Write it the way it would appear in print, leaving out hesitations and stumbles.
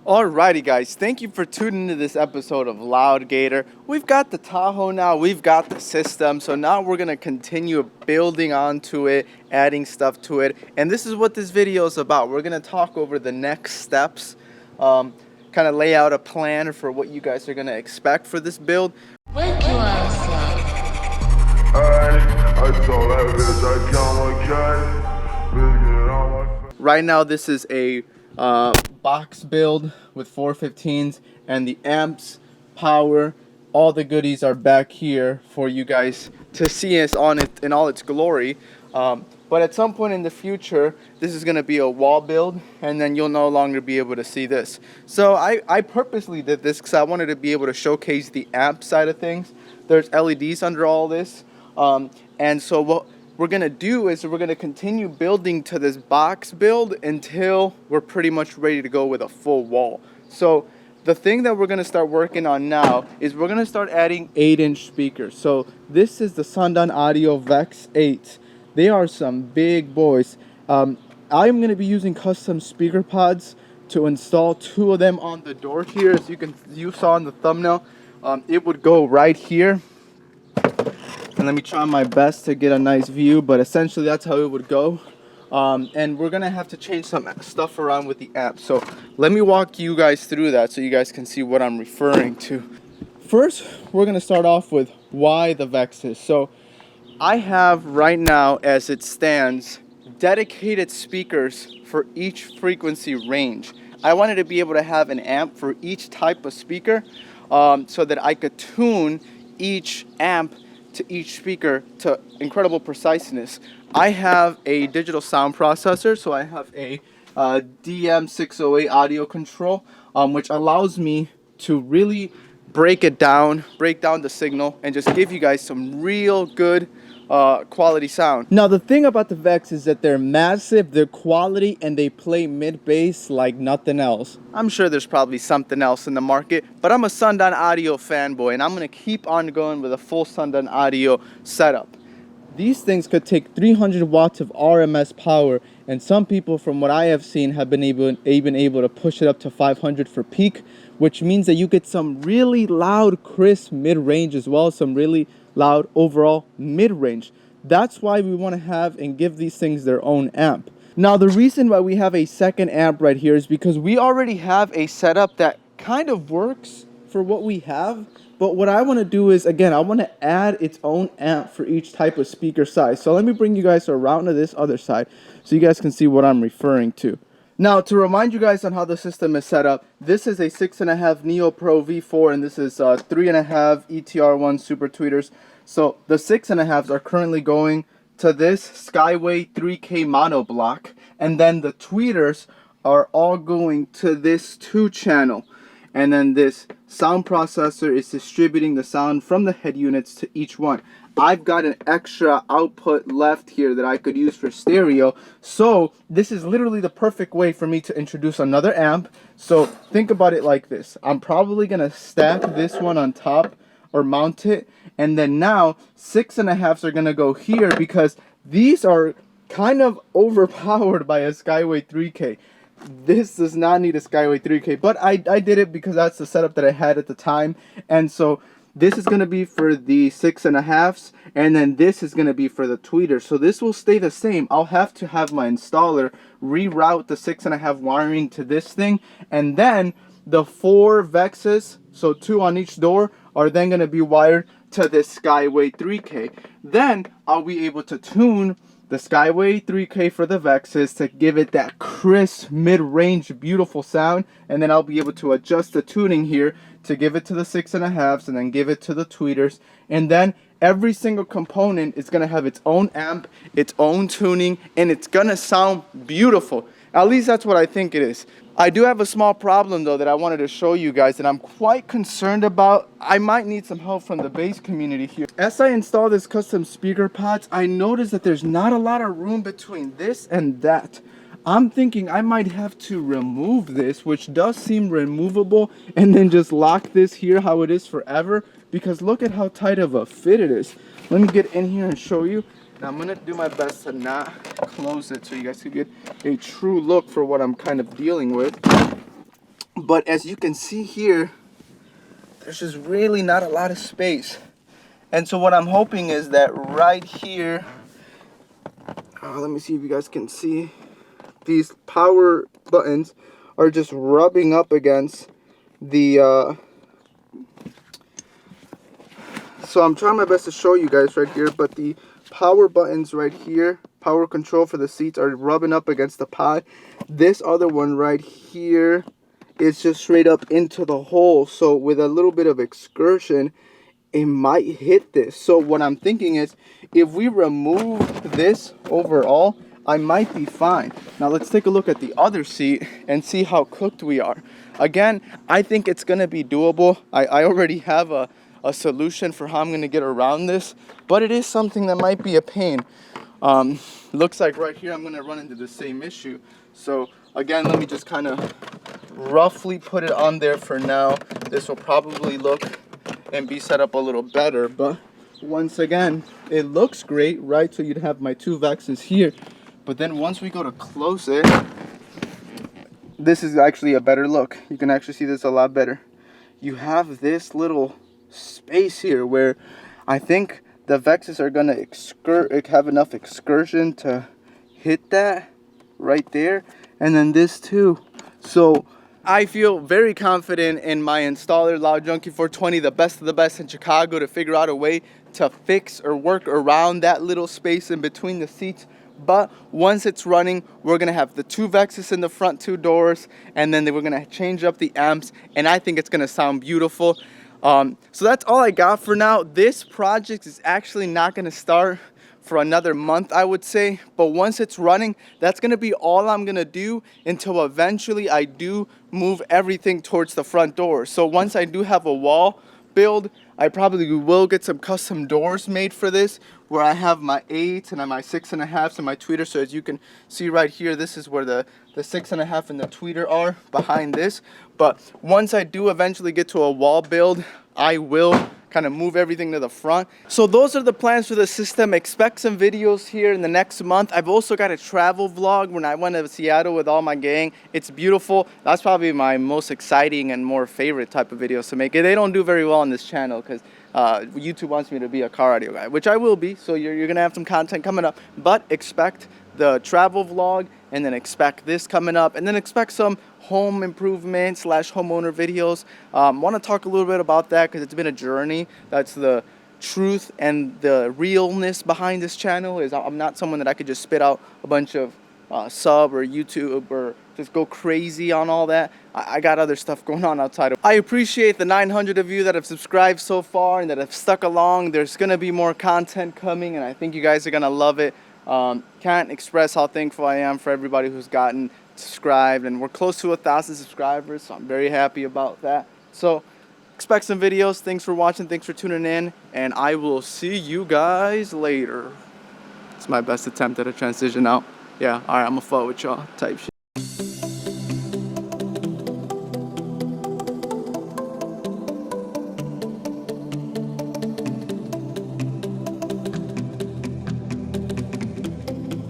Alrighty guys, thank you for tuning into this episode of Loud Gator. We've got the Tahoe now, we've got the system, so now we're going to continue building onto it, adding stuff to it, and this is what this video is about. We're going to talk over the next steps, kind of lay out a plan for what you guys are going to expect for this build. Wake your ass up. Right now this is a box build with 415s, and the amps, power, all the goodies are back here for you guys to see us on it in all its glory. But at some point in the future, this is going to be a wall build, and then you'll no longer be able to see this. So I purposely did this because I wanted to be able to showcase the amp side of things. There's LEDs under all this, and so what we're going to do is we're going to continue building to this box build until we're pretty much ready to go with a full wall. So the thing that we're going to start working on now is we're going to start adding 8-inch speakers. So this is the Sundown Audio VEX 8. They are some big boys. I'm going to be using custom speaker pods to install 2 of them on the door here. As you saw in the thumbnail, it would go right here. And let me try my best to get a nice view, but essentially that's how it would go. And we're gonna have to change some stuff around with the amp. So let me walk you guys through that so you guys can see what I'm referring to. First, we're gonna start off with why the VEXes. So I have right now, as it stands, dedicated speakers for each frequency range. I wanted to be able to have an amp for each type of speaker, so that I could tune each amp to each speaker to incredible preciseness. I have a digital sound processor, so I have a DM608 audio control, which allows me to really break down the signal and just give you guys some real good quality sound. Now the thing about the VEX is that they're massive, they're quality, and they play mid-bass like nothing else. I'm sure there's probably something else in the market, but I'm a Sundown Audio fanboy, and I'm gonna keep on going with a full Sundown Audio setup. These things could take 300 watts of RMS power, and some people, from what I have seen, have been able to push it up to 500 for peak, which means that you get some really loud, crisp mid-range as well as some really loud overall mid-range. That's why we want to have and give these things their own amp. Now the reason why we have a second amp right here is because we already have a setup that kind of works for what we have, but what I want to do is, again, I want to add its own amp for each type of speaker size. So let me bring you guys around to this other side so you guys can see what I'm referring to. Now, to remind you guys on how the system is set up, this is a 6.5 Neo Pro V4, and this is 3.5 ETR1 Super Tweeters. So the 6.5s are currently going to this Skyway 3K mono block, and then the tweeters are all going to this 2-channel. And then this sound processor is distributing the sound from the head units to each one. I've got an extra output left here that I could use for stereo. So this is literally the perfect way for me to introduce another amp. So think about it like this. I'm probably gonna stack this one on top or mount it. And then now 6.5s are gonna go here because these are kind of overpowered by a Skyway 3K. This does not need a Skyway 3K, but I did it because that's the setup that I had at the time. And so this is going to be for the 6.5s, and then this is going to be for the tweeters. So this will stay the same. I'll have to have my installer reroute the 6.5 wiring to this thing, and then the 4 VEXes, so 2 on each door, are then going to be wired to this Skyway 3K. Then I'll be able to tune the Skyway 3K for the VEXes to give it that crisp, mid-range, beautiful sound, and then I'll be able to adjust the tuning here to give it to the 6.5s and then give it to the tweeters, and then every single component is going to have its own amp, its own tuning, and it's going to sound beautiful. At least that's what I think it is. I do have a small problem though that I wanted to show you guys that I'm quite concerned about. I might need some help from the bass community here. As I install this custom speaker pods, I noticed that there's not a lot of room between this and that. I'm thinking I might have to remove this, which does seem removable, and then just lock this here how it is forever, because look at how tight of a fit it is. Let me get in here and show you. Now I'm gonna do my best to not close it so you guys can get a true look for what I'm kind of dealing with. But as you can see here, there's just really not a lot of space. And so what I'm hoping is that right here, let me see if you guys can see, these power buttons are just rubbing up against the, so I'm trying my best to show you guys right here, but the power buttons right here, power control for the seats, are rubbing up against the pod. This other one right here is just straight up into the hole. So with a little bit of excursion, it might hit this. So what I'm thinking is, if we remove this overall, I might be fine. Now let's take a look at the other seat and see how cooked we are. Again, I think it's gonna be doable. I already have a solution for how I'm gonna get around this, but it is something that might be a pain. Looks like right here I'm gonna run into the same issue. So again, let me just kind of roughly put it on there for now. This will probably look and be set up a little better, but once again, it looks great, right? So you'd have my two VEXs here, but then once we go to close it, this is actually a better look. You can actually see this a lot better. You have this little space here where I think the VEXs are gonna have enough excursion to hit that right there, and then this too. So I feel very confident in my installer, Loud Junkie 420, the best of the best in Chicago, to figure out a way to fix or work around that little space in between the seats. But once it's running, we're gonna have the two VEXs in the front two doors, and then we're gonna change up the amps, and I think it's gonna sound beautiful. So that's all I got for now. This project is actually not gonna start for another month, I would say, but once it's running, that's gonna be all I'm gonna do until eventually I do move everything towards the front door. So once I do have a wall build, I probably will get some custom doors made for this, where I have my 8s and my 6.5s and my tweeter. So as you can see right here, this is where the 6.5 and the tweeter are behind this. But once I do eventually get to a wall build, I will kind of move everything to the front. So those are the plans for the system. Expect some videos here in the next month. I've also got a travel vlog when I went to Seattle with all my gang. It's beautiful. That's probably my most exciting and more favorite type of videos to make. They don't do very well on this channel because YouTube wants me to be a car audio guy, which I will be. So you're gonna have some content coming up, but expect the travel vlog, and then expect this coming up, and then expect some home improvement / homeowner videos. Want to talk a little bit about that because it's been a journey. That's the truth and the realness behind this channel. Is I'm not someone that I could just spit out a bunch of sub or YouTube or just go crazy on all that. I got other stuff going on outside of. I appreciate the 900 of you that have subscribed so far and that have stuck along. There's gonna be more content coming, and I think you guys are gonna love it. Can't express how thankful I am for everybody who's gotten subscribed, and we're close to 1,000 subscribers, so I'm very happy about that. So expect some videos. Thanks for watching, thanks for tuning in, and I will see you guys later. It's my best attempt at a transition out. Yeah, alright, I'm gonna fuck with y'all type shit.